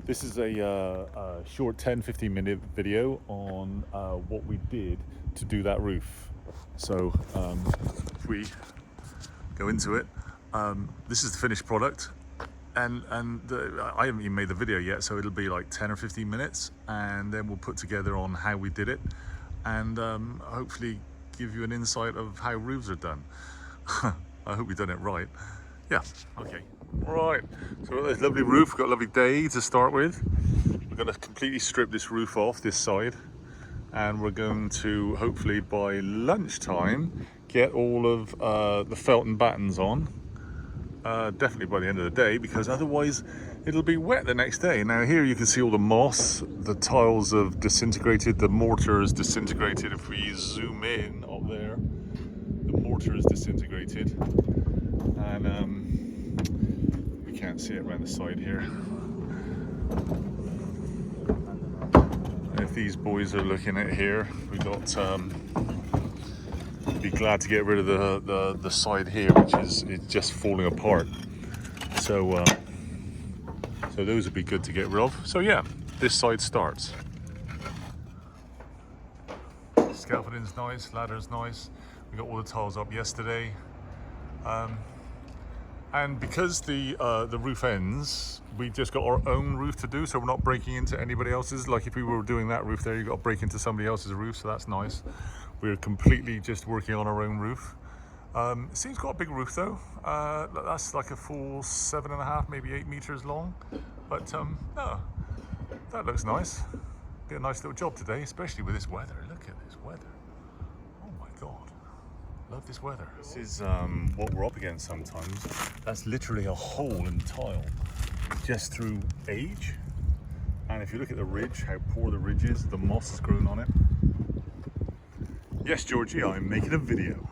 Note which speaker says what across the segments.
Speaker 1: This is a short 10-15 minute video on what we did to do that roof. So if we go into it, this is the finished product, and I haven't even made the video yet, so it'll be like 10 or 15 minutes, and then we'll put together on how we did it, and hopefully give you an insight of how roofs are done. I hope we've done it right. Yeah, okay. Right, so we've got this lovely roof, we've got a lovely day to start with. We're going to completely strip this roof off, this side, and we're going to, hopefully by lunchtime, get all of the felt and battens on. Definitely by the end of the day, because otherwise it'll be wet the next day. Now here you can see all the moss, the tiles have disintegrated, the mortar is disintegrated. If we zoom in up there, the mortar is disintegrated, and we can't see it around the side here. If these boys are looking at here, we got be glad to get rid of the side here, which is just falling apart. So so those would be good to get rid of. So yeah, this side starts. Scaffolding's nice, ladder's nice. We got all the tiles up yesterday, and because the roof ends, we just got our own roof to do, so we're not breaking into anybody else's. Like if we were doing that roof there, you got to break into somebody else's roof, so that's nice. We're completely just working on our own roof. It seems quite a big roof though. That's like a full 7.5, maybe 8 meters long. But no, that looks nice. Be a nice little job today, especially with this weather. Look at this weather. Oh my God, love this weather. This is what we're up against sometimes. That's literally a hole in tile, just through age. And if you look at the ridge, how poor the ridge is, the moss has grown on it. Yes, Georgie, I'm making a video.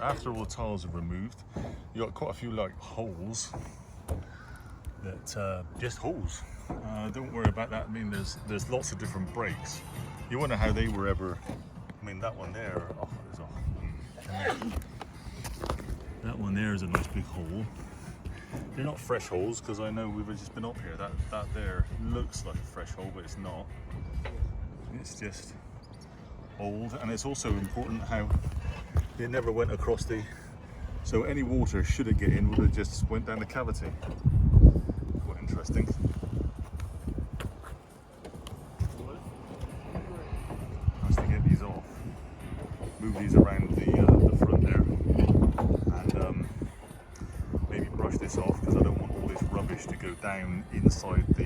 Speaker 1: After all the tiles are removed, you got quite a few like holes that just holes. Don't worry about that. I mean, there's lots of different breaks. You wonder how they were ever. I mean, that one there. Oh, that one there is a nice big hole. They're not fresh holes, because I know we've just been up here. That there looks like a fresh hole, but it's not. It's just old, and it's also important how it never went across the, so any water, should it get in, would have just went down the cavity. Quite interesting. Nice to get these off, move these around the front there, and maybe brush this off, because I don't want all this rubbish to go down inside the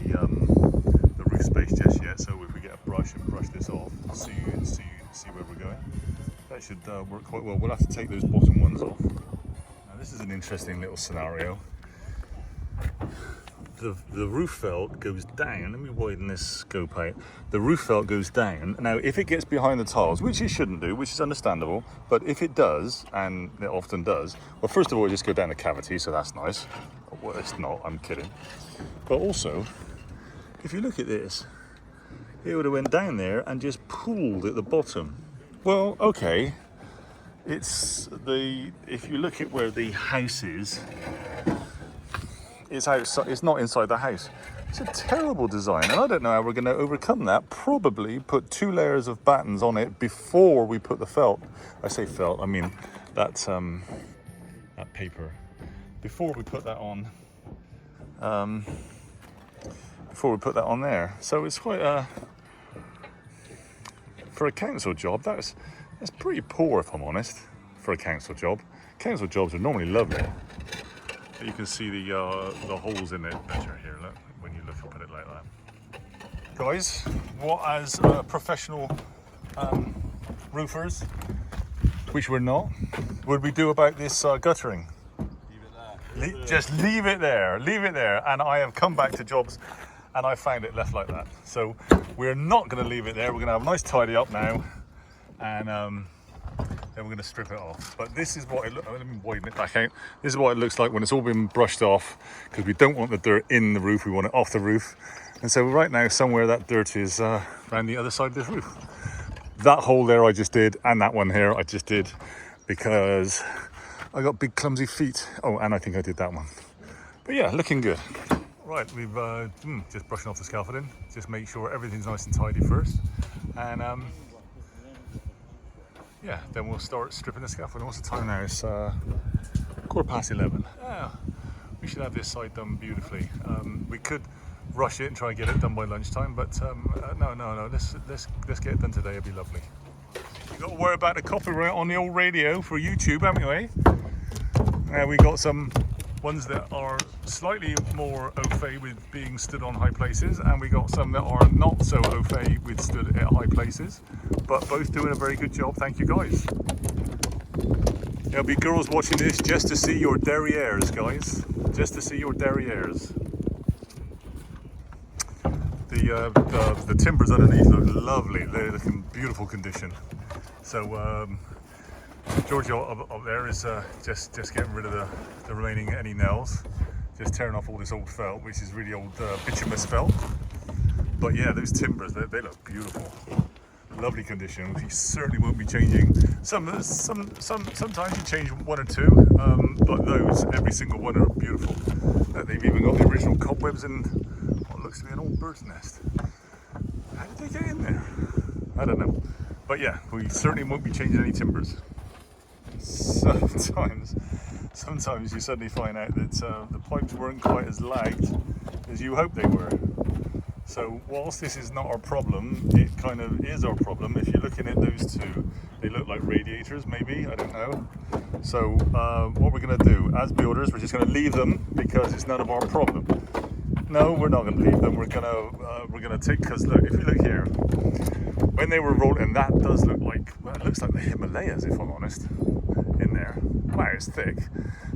Speaker 1: roof space just yet. So if we get a brush and brush this off, see where we're going. That should work quite well. We'll have to take those bottom ones off. Now this is an interesting little scenario. The roof felt goes down. Let me widen this scope out. The roof felt goes down. Now if it gets behind the tiles, which it shouldn't do, which is understandable, but if it does, and it often does, well, first of all, it just go down the cavity, so that's nice. Well, it's not, I'm kidding. But also, if you look at this, it would have went down there and just pooled at the bottom. Well, okay, it's if you look at where the house is, it's outside, it's not inside the house. It's a terrible design, and I don't know how we're going to overcome that. Probably put 2 layers of battens on it before we put the felt. I say felt, I mean that paper. Before we put that on, So it's quite for a council job, that's pretty poor, if I'm honest, for a council job. Council jobs are normally lovely. But you can see the holes in it better here, look, when you look up at it like that. Guys, what as professional roofers, which we're not, would we do about this guttering?
Speaker 2: Leave it there.
Speaker 1: Just leave it there, and I have come back to jobs and I found it left like that. So we're not going to leave it there. We're going to have a nice tidy up now, and then we're going to strip it off. But this is what it looks. Let me widen it back out. This is what it looks like when it's all been brushed off, because we don't want the dirt in the roof. We want it off the roof. And so right now, somewhere that dirt is around the other side of this roof. That hole there I just did, and that one here I just did, because I got big clumsy feet. Oh, and I think I did that one. But yeah, looking good. Right, we've just brushing off the scaffolding. Just make sure everything's nice and tidy first, and yeah, then we'll start stripping the scaffolding. What's the time now? It's 11:15. We should have this side done beautifully. We could rush it and try and get it done by lunchtime, but no. Let's get it done today. It'd be lovely. We've got to worry about the copyright on the old radio for YouTube, haven't we? We got some ones that are slightly more au fait with being stood on high places, and we got some that are not so au fait with stood at high places, but both doing a very good job. Thank you, guys. There'll be girls watching this just to see your derrieres, guys. Just to see your derrieres. The timbers underneath look lovely. They're in beautiful condition. So Giorgio up there is just getting rid of the remaining any nails, just tearing off all this old felt, which is really old bituminous felt. But yeah, those timbers, they look beautiful. Lovely condition. We certainly won't be changing. Sometimes you change one or two, but those, every single one, are beautiful. They've even got the original cobwebs in what looks to be an old bird's nest. How did they get in there? I don't know. But yeah, we certainly won't be changing any timbers. Sometimes you suddenly find out that the pipes weren't quite as lagged as you hoped they were. So whilst this is not our problem, it kind of is our problem. If you're looking at those two, they look like radiators maybe, I don't know. So what we're going to do as builders, we're just going to leave them because it's none of our problem. No, we're not going to leave them. We're going to take, because look, if you look here, when they were rolling, that does look like, well, it looks like the Himalayas, if I'm honest, in there. Wow, it's thick.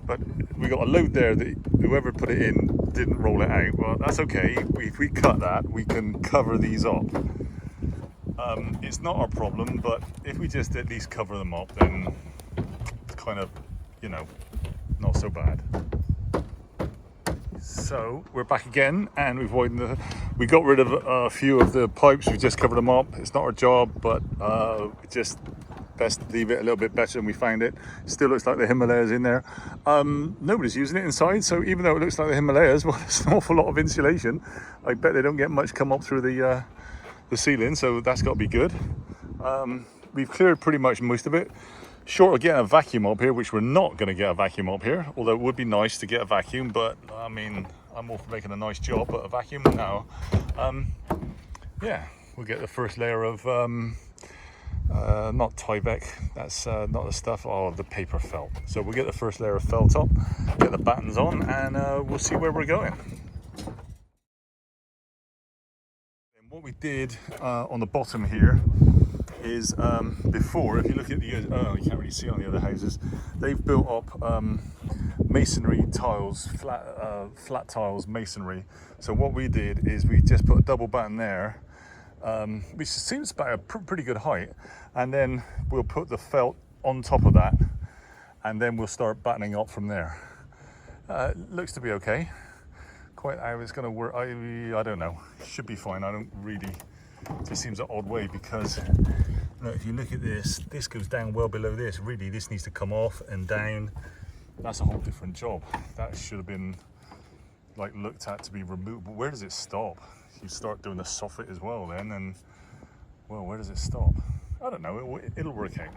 Speaker 1: But we got a load there that whoever put it in didn't roll it out. Well, that's okay. If we cut that, we can cover these up. It's not our problem, but if we just at least cover them up, then it's kind of, you know, not so bad. So we're back again, and we got rid of a few of the pipes. We just covered them up. It's not our job, but just best leave it a little bit better than we found it. Still looks like the Himalayas in there. Nobody's using it inside, so even though it looks like the Himalayas, well, it's an awful lot of insulation. I bet they don't get much come up through the ceiling, so that's got to be good. We've cleared pretty much most of it. Short of getting a vacuum up here, which we're not going to get a vacuum up here, although it would be nice to get a vacuum, but I mean, I'm all for making a nice job, but a vacuum now. Yeah, we'll get the first layer of not Tyvek, that's not the stuff, the paper felt. So we'll get the first layer of felt up, get the battens on, and we'll see where we're going. And what we did on the bottom here is before, if you look at the, you can't really see on the other houses, they've built up masonry tiles, flat tiles masonry. So what we did is we just put a double batten there, which seems about a pretty good height, and then we'll put the felt on top of that, and then we'll start battening up from there. Looks to be okay. Quite how it's going to work, I don't know. Should be fine. I don't really. It just seems an odd way, because look, if you look at this goes down well below this. Really, this needs to come off and down. That's a whole different job. That should have been like looked at to be removed. But where does it stop? You start doing the soffit as well then, and well, where does it stop? I don't know. It'll work out.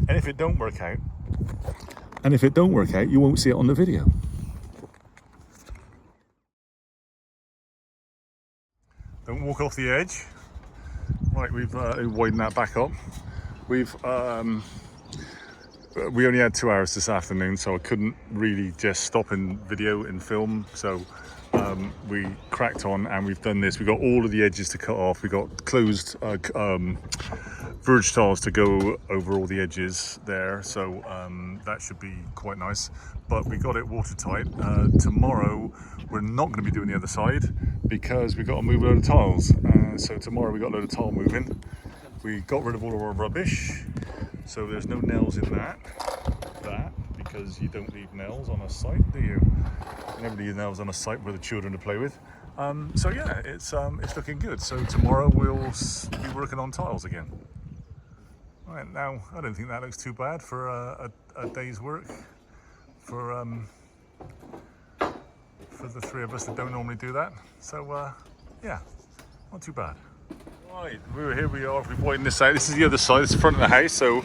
Speaker 1: And if it don't work out, you won't see it on the video. Don't walk off the edge. Right, we've widened that back up. We only had 2 hours this afternoon, so I couldn't really just stop and video and film. So we cracked on, and we've done this. We got all of the edges to cut off. We got closed verge tiles to go over all the edges there. So that should be quite nice. But we got it watertight. Tomorrow we're not going to be doing the other side because we've got to move a load of tiles. So tomorrow we got a load of tile moving. We got rid of all of our rubbish, so there's no nails in that, because you don't leave nails on a site, do you? You never leave nails on a site for the children to play with. So yeah, it's looking good. So tomorrow we'll be working on tiles again. Right, now I don't think that looks too bad for a day's work for for the three of us that don't normally do that. So yeah, not too bad. Right, here we are. We've widened this out. This is the other side. This is the front of the house. So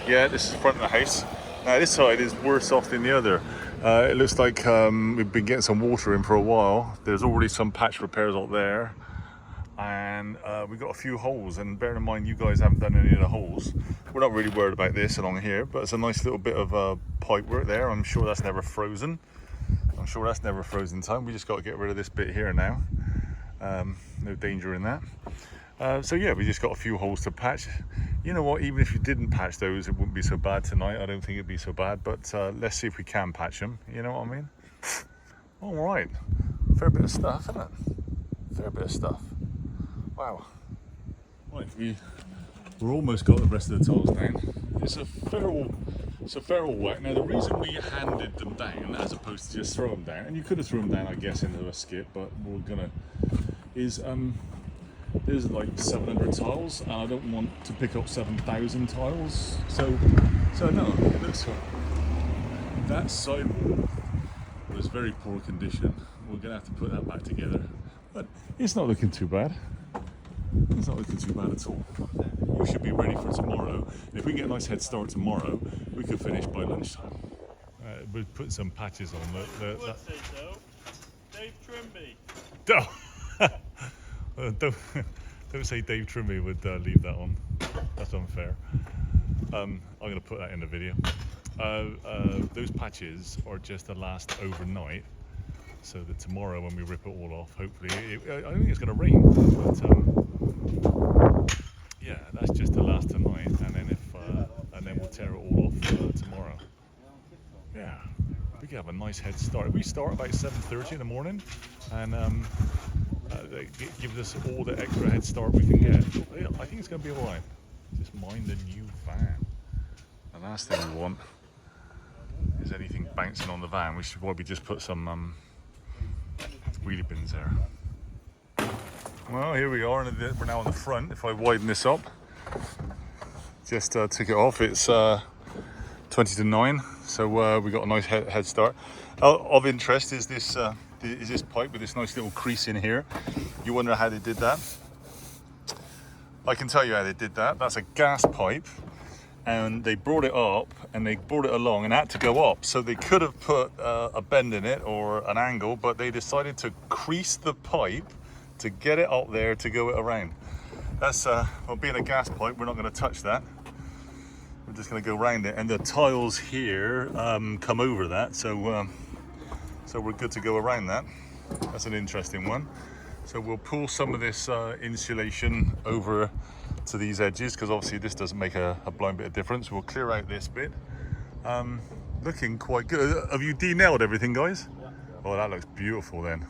Speaker 1: yeah, this is the front of the house. Now this side is worse off than the other. It looks like we've been getting some water in for a while. There's already some patch repairs out there, and we've got a few holes. And bear in mind, you guys haven't done any of the holes. We're not really worried about this along here, but it's a nice little bit of pipe work there. I'm sure that's never frozen. Time. We just got to get rid of this bit here now. No danger in that. So yeah, we just got a few holes to patch. You know what, even if you didn't patch those, it wouldn't be so bad tonight. I don't think it'd be so bad, but let's see if we can patch them. You know what I mean? All right, fair bit of stuff, isn't it? Fair bit of stuff. Wow. Right, we're almost got the rest of the tiles down. It's a feral whack. Now the reason we handed them down as opposed to just throw them down, and you could have thrown them down, I guess, into a skip, but we're gonna, is there's like 700 tiles, and I don't want to pick up 7,000 tiles. So no, looks that sidewall was very poor condition. We're gonna have to put that back together, but it's not looking too bad. It's not looking too bad at all. We should be ready for tomorrow. And if we get a nice head start tomorrow, we could finish by lunchtime. We'll put some patches on.
Speaker 2: Dave Trimby.
Speaker 1: Don't say Dave Trimby would leave that on. That's unfair. I'm going to put that in the video. Those patches are just to last overnight, so that tomorrow when we rip it all off, hopefully, I don't think it's going to rain, but yeah, that's just to last tonight, and then we'll tear it all off tomorrow. Yeah, we can have a nice head start. We start about 7:30 in the morning, and it gives us all the extra head start we can get. I think it's going to be all right. Just mind the new van. The last thing we want is anything bouncing on the van. We should probably just put some wheelie bins there. Well, here we are, and we're now on the front. If I widen this up, just took it off. It's 20 to 9, so we got a nice head start. Of interest is this pipe with this nice little crease in here. You wonder how they did that? I can tell you how they did that. That's a gas pipe, and they brought it up and they brought it along and had to go up. So they could have put a bend in it or an angle, but they decided to crease the pipe to get it up there to go around. That's well, being a gas pipe, we're not going to touch that. We're just going to go around it, and the tiles here come over that, so we're good to go around that. That's an interesting one. So we'll pull some of this insulation over to these edges, because obviously this doesn't make a blind bit of difference. We'll clear out this bit. Looking quite good. Have you de-nailed everything, guys?
Speaker 2: Yeah.
Speaker 1: Oh, that looks beautiful then.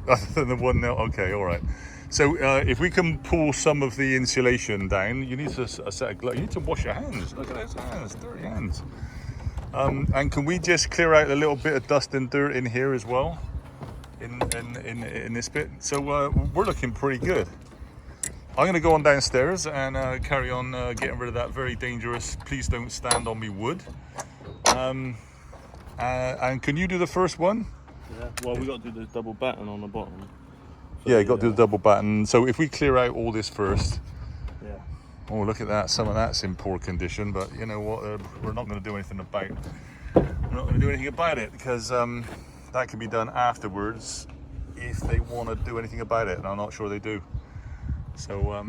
Speaker 1: Other than the one nail, okay, all right. So if we can pull some of the insulation down, you need a set of gloves. You need to wash your hands. Look at those hands, dirty hands. And can we just clear out a little bit of dust and dirt in here as well, in this bit? So we're looking pretty good. I'm going to go on downstairs and carry on getting rid of that very dangerous "please don't stand on me" wood. And can you do the first one?
Speaker 2: Yeah, well, we got to do the double batten on the bottom. So
Speaker 1: Yeah, you got to do the double batten. So if we clear out all this first.
Speaker 2: Yeah.
Speaker 1: Oh, look at that. Some of that's in poor condition, but you know what? We're not going to do anything about it. We're not going to do anything about it, because that can be done afterwards if they want to do anything about it, and I'm not sure they do. So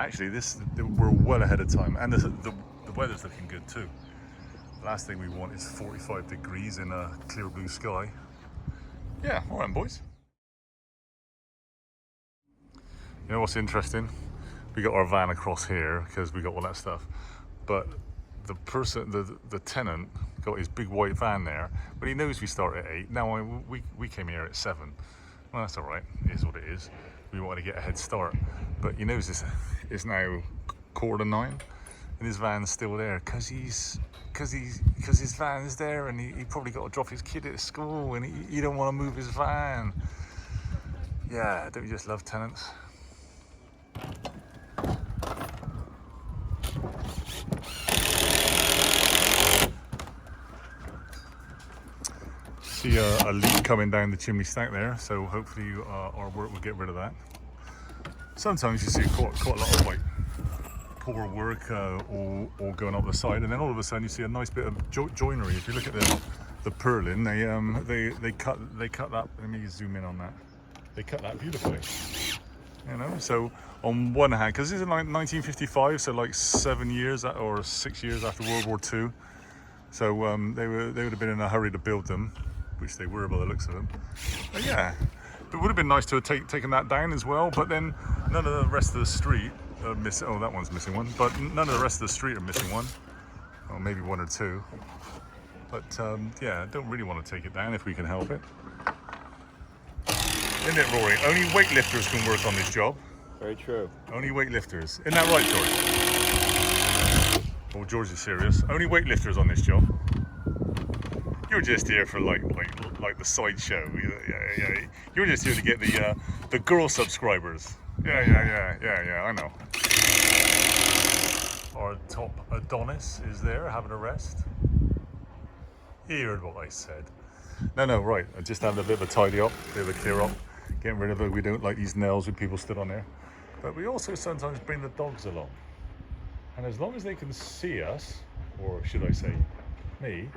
Speaker 1: actually, we're well ahead of time, and the weather's looking good too. The last thing we want is 45 degrees in a clear blue sky. Yeah, all right, boys. You know what's interesting? We got our van across here because we got all that stuff, but the tenant got his big white van there, but he knows we start at 8. Now we came here at 7. Well, that's all right. It is what it is. We wanted to get a head start, but he knows it's now 8:45, and his van's still there because his van's there, and he probably got to drop his kid at school, and he don't want to move his van. Yeah, don't you just love tenants? see a leak coming down the chimney stack there, so hopefully our work will get rid of that. Sometimes you see quite a lot of like poor work all going up the side, and then all of a sudden you see a nice bit of joinery. If you look at the purlin, they cut that. Let me zoom in on that. They cut that beautifully. You know, so on one hand, because this is like 1955, so like 7 years or 6 years after World War II, so they would have been in a hurry to build them, which they were by the looks of them. But yeah, it would have been nice to have taken that down as well. But then none of the rest of the street are missing. Oh, that one's missing one. But none of the rest of the street are missing one. Or maybe one or two. But yeah, I don't really want to take it down if we can help it. Isn't it, Rory? Only weightlifters can work on this job.
Speaker 2: Very true.
Speaker 1: Only weightlifters. Isn't that right, George? Oh, George is serious. Only weightlifters on this job. You're just here for like the sideshow. Yeah. You're just here to get the girl subscribers. Yeah. I know. Our top Adonis is there having a rest. You heard what I said. No, right. I just having a bit of a tidy up, a bit of a clear up, getting rid of it. We don't like these nails with people stood on there. But we also sometimes bring the dogs along. And as long as they can see us, or should I say me,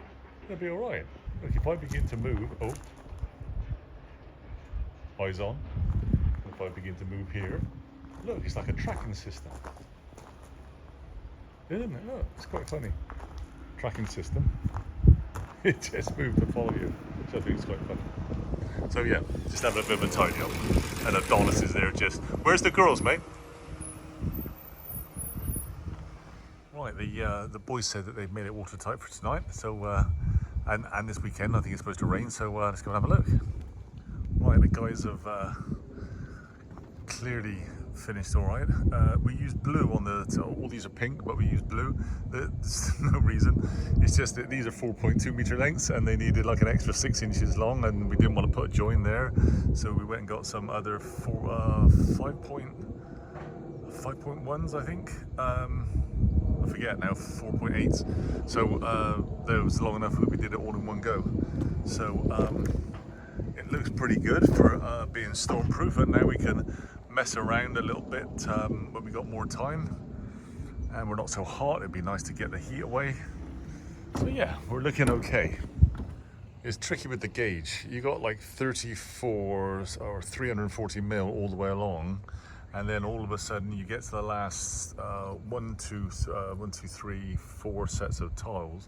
Speaker 1: they'll be all right. Look, if I begin to move, eyes on. If I begin to move here, look, it's like a tracking system. Isn't it? Look, it's quite funny. Tracking system. It just moved to follow you, which I think is quite funny. So yeah, just have a bit of a tidy up. And Adonis is there just... Where's the girls, mate? Right, the boys said that they've made it watertight for tonight, so and this weekend I think it's supposed to rain, so let's go and have a look. Right, the guys have clearly finished all right. We used blue on all these are pink, but we used blue. There's no reason. It's just that these are 4.2 meter lengths and they needed like an extra 6 inches long, and we didn't want to put a join there, so we went and got some other 5.1s, I think. I forget now, 4.8s. So that was long enough that we did it all in one go. So it looks pretty good for being stormproof, and now we can mess around a little bit when we got more time and we're not so hot. It'd be nice to get the heat away. So yeah, we're looking okay. It's tricky with the gauge. You got like 34s or 340 mil all the way along, and then all of a sudden you get to the last 4 sets of tiles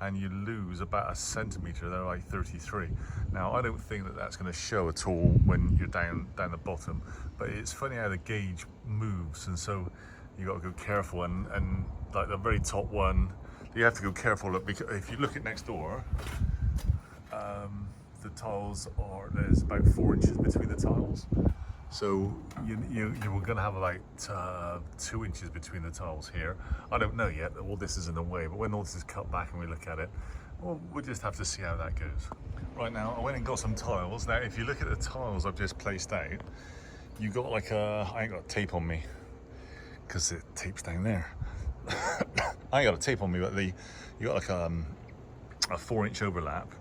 Speaker 1: and you lose about a centimetre. They're like 33. Now I don't think that that's going to show at all when you're down the bottom, but it's funny how the gauge moves, and so you got to go careful. And like the very top one, you have to go careful, because if you look at next door, the tiles there's about 4 inches between the tiles. So you were going to have like 2 inches between the tiles here. I don't know yet. All this is in the way, but when all this is cut back and we look at it, well, we'll just have to see how that goes. Right, now I went and got some tiles. Now if you look at the tiles I've just placed out, you got like I ain't got tape on me because it tapes down there. I ain't got a tape on me, but you got like a 4-inch overlap,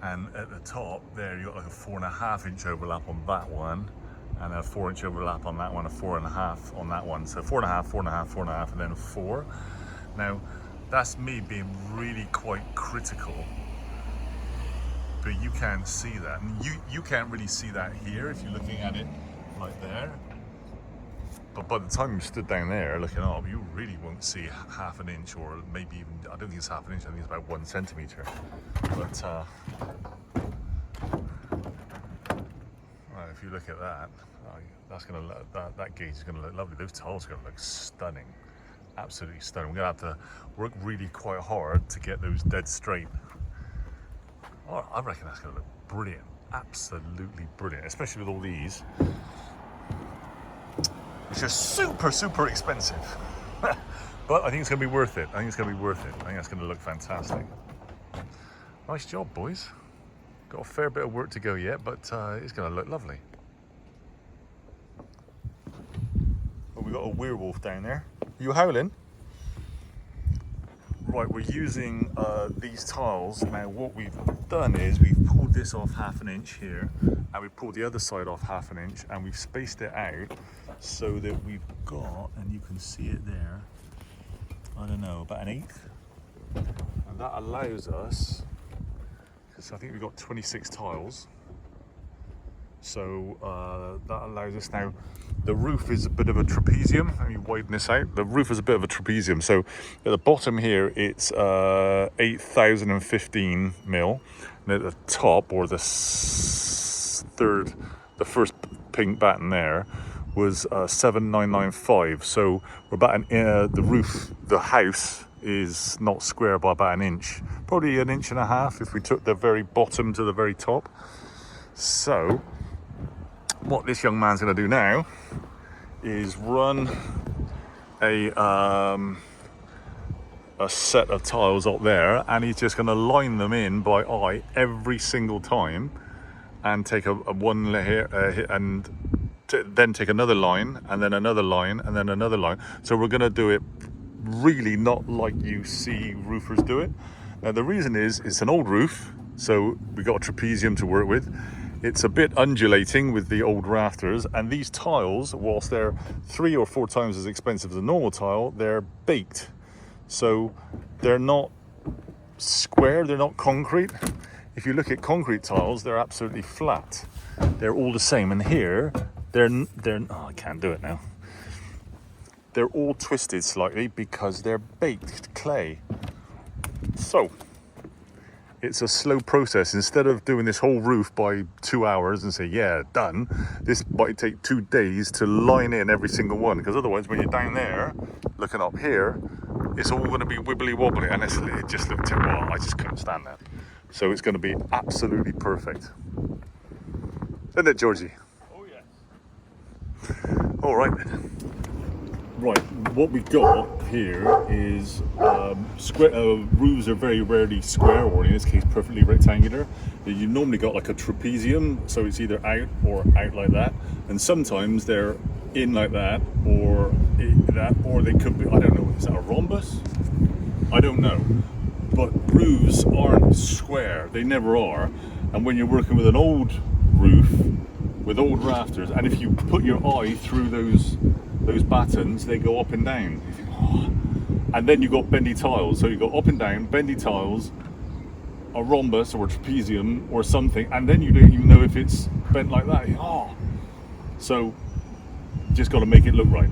Speaker 1: and at the top there you got like a 4.5-inch overlap on that one, and a 4-inch overlap on that one, a 4.5 on that one. So 4.5, 4.5, 4.5, and then 4. Now, that's me being really quite critical, but you can't see that. And you can't really see that here if you're looking at it like there. But by the time you stood down there looking up, you really won't see half an inch, or maybe even, I don't think it's half an inch, I think it's about 1 centimetre. But if you look at that, that gauge is going to look lovely. Those tiles are going to look stunning, absolutely stunning. We're going to have to work really quite hard to get those dead straight. Oh, I reckon that's going to look brilliant, absolutely brilliant, especially with all these, which are super expensive. But I think it's going to be worth it. I think it's going to be worth it. I think that's going to look fantastic. Nice job, boys. Got a fair bit of work to go yet, but it's going to look lovely. Oh, we got a werewolf down there. Are you howling? Right, we're using these tiles. Now what we've done is we've pulled this off 1/2 inch here, and we pulled the other side off 1/2 inch, and we've spaced it out so that we've got, and you can see it there, I don't know, about 1/8. And that allows us, because I think we've got 26 tiles, so that allows us now. The roof is a bit of a trapezium. Let me widen this out. The roof is a bit of a trapezium. So at the bottom here, it's 8,015 mil. And at the top, or the first pink batten there, was 7,995. So we're about the roof, the house is not square by about 1 inch. Probably 1.5 inches if we took the very bottom to the very top. So what this young man's going to do now is run a set of tiles up there, and he's just going to line them in by eye every single time, and take a one layer and then take another line, and then another line, and then another line. So we're going to do it really not like you see roofers do it. Now the reason is it's an old roof, so we got a trapezium to work with. It's a bit undulating with the old rafters, and these tiles, whilst they're 3 or 4 times as expensive as a normal tile, they're baked. So they're not square, they're not concrete. If you look at concrete tiles, they're absolutely flat. They're all the same, and here, they're oh, I can't do it now. They're all twisted slightly because they're baked clay. So it's a slow process. Instead of doing this whole roof by 2 hours and say, yeah, done, this might take 2 days to line in every single one, because otherwise when you're down there, looking up here, it's all going to be wibbly wobbly, and it just looked terrible. I just couldn't stand that. So it's going to be absolutely perfect. Isn't it, Georgie?
Speaker 2: Oh, yeah.
Speaker 1: All right then. Right, what we've got here is roofs are very rarely square, or in this case perfectly rectangular. You normally got like a trapezium, so it's either out or out like that, and sometimes they're in like that, or they could be, I don't know, is that a rhombus? I don't know. But roofs aren't square, they never are. And when you're working with an old roof with old rafters, and if you put your eye through those battens, they go up and down. You think, oh. And then you've got bendy tiles, so you go up and down, bendy tiles, a rhombus or a trapezium or something, and then you don't even know if it's bent like that. Oh. So just got to make it look right.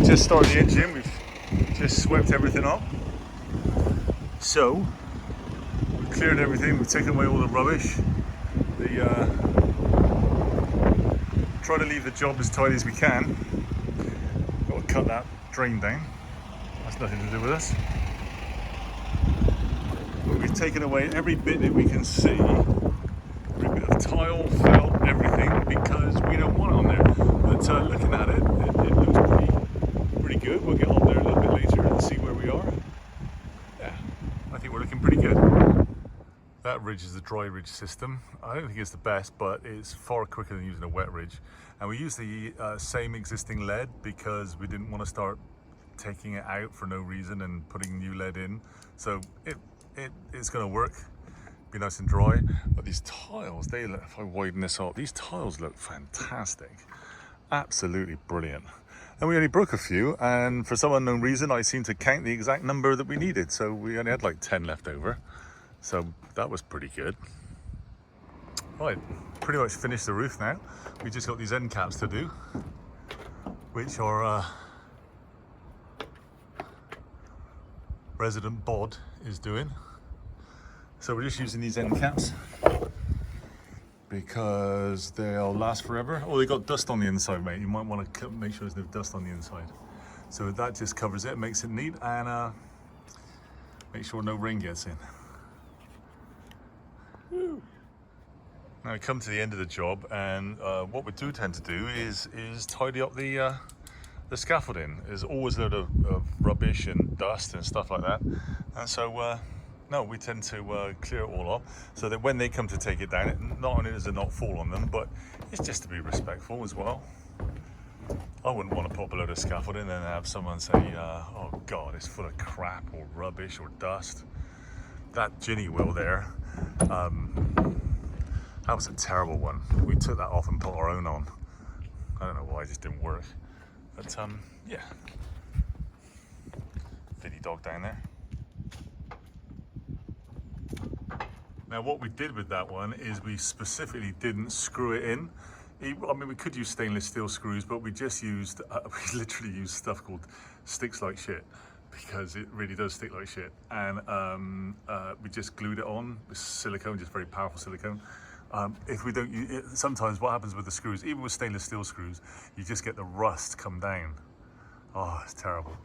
Speaker 1: Just started the engine, we've just swept everything up. So, we've cleared everything, we've taken away all the rubbish. Try to leave the job as tidy as we can. Got to cut that drain down. That's nothing to do with us. But we've taken away every bit that we can see. Every bit of tile, felt, everything, because we don't want it on there. But looking at it, it looks pretty good. We'll get on there a little bit later and see where we are. Yeah, I think we're looking pretty good. That ridge is a dry ridge system. I don't think it's the best, but it's far quicker than using a wet ridge. And we use the same existing lead because we didn't want to start taking it out for no reason and putting new lead in. So it's going to work, be nice and dry. But these tiles, they look, if I widen this up, these tiles look fantastic. Absolutely brilliant. And we only broke a few, and for some unknown reason, I seem to count the exact number that we needed. So we only had like 10 left over. So that was pretty good. Right, pretty much finished the roof now. We just got these end caps to do, which are resident Bod is doing. So we're just using these end caps because they'll last forever. Oh, they got dust on the inside, mate. You might want to make sure there's no dust on the inside. So that just covers it, makes it neat, and make sure no rain gets in. Woo. Now we come to the end of the job, and what we do tend to do is tidy up the scaffolding. There's always a load of rubbish and dust and stuff like that, and so no, we tend to clear it all up so that when they come to take it down, not only does it not fall on them, but it's just to be respectful as well. I wouldn't want to pop a load of scaffolding and then have someone say, oh God, it's full of crap or rubbish or dust. That ginny wheel there, that was a terrible one. We took that off and put our own on. I don't know why, it just didn't work. But yeah. Fiddy dog down there. Now what we did with that one is we specifically didn't screw it in. I mean, we could use stainless steel screws, but we just used, we literally used stuff called sticks like shit, because it really does stick like shit. And we just glued it on with silicone, just very powerful silicone. If we don't use it, sometimes what happens with the screws, even with stainless steel screws, you just get the rust come down. Oh, it's terrible.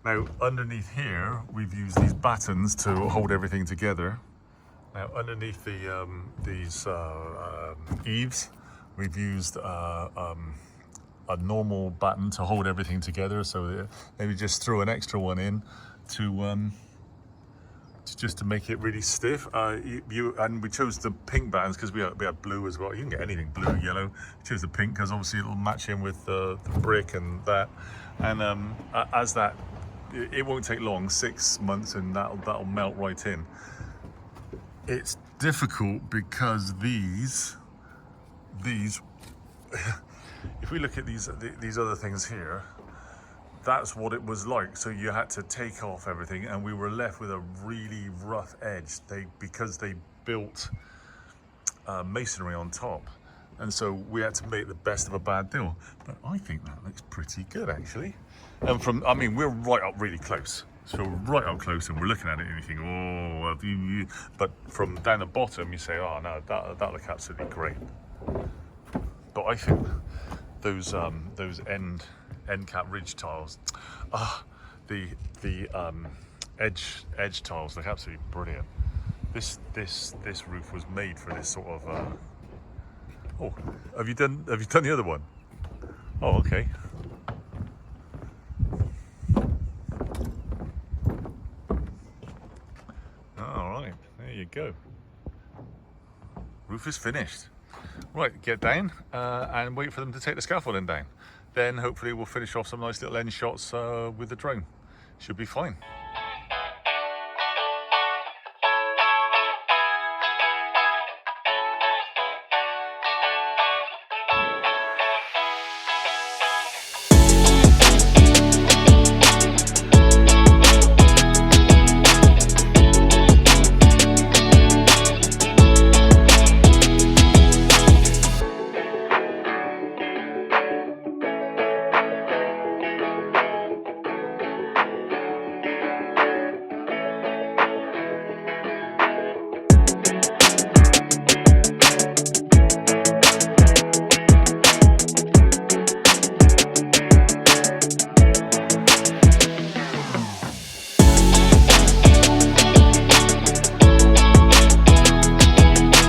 Speaker 1: Now, underneath here, we've used these battens to hold everything together. Now, underneath these eaves, we've used a normal batten to hold everything together. So maybe just throw an extra one in to just to make it really stiff. And we chose the pink battens because we had blue as well. You can get anything, blue, yellow. We chose the pink because obviously it'll match in with the brick and that. And as that, it won't take long, 6 months, and that'll melt right in. It's difficult because these if we look at these other things here, that's what it was like. So you had to take off everything, and we were left with a really rough edge. Because they built masonry on top, and so we had to make the best of a bad deal. But I think that looks pretty good, actually. And I mean, we're right up really close. So we're right up close, and we're looking at it, and you think, oh, but from down the bottom, you say, oh no, that looks absolutely great. But I think those end cap ridge tiles, the edge tiles look absolutely brilliant. This roof was made for this sort of. Oh, have you done the other one? Oh, okay. All right, there you go. Roof is finished. Right, get down and wait for them to take the scaffolding down. Then hopefully we'll finish off some nice little end shots with the drone. Should be fine.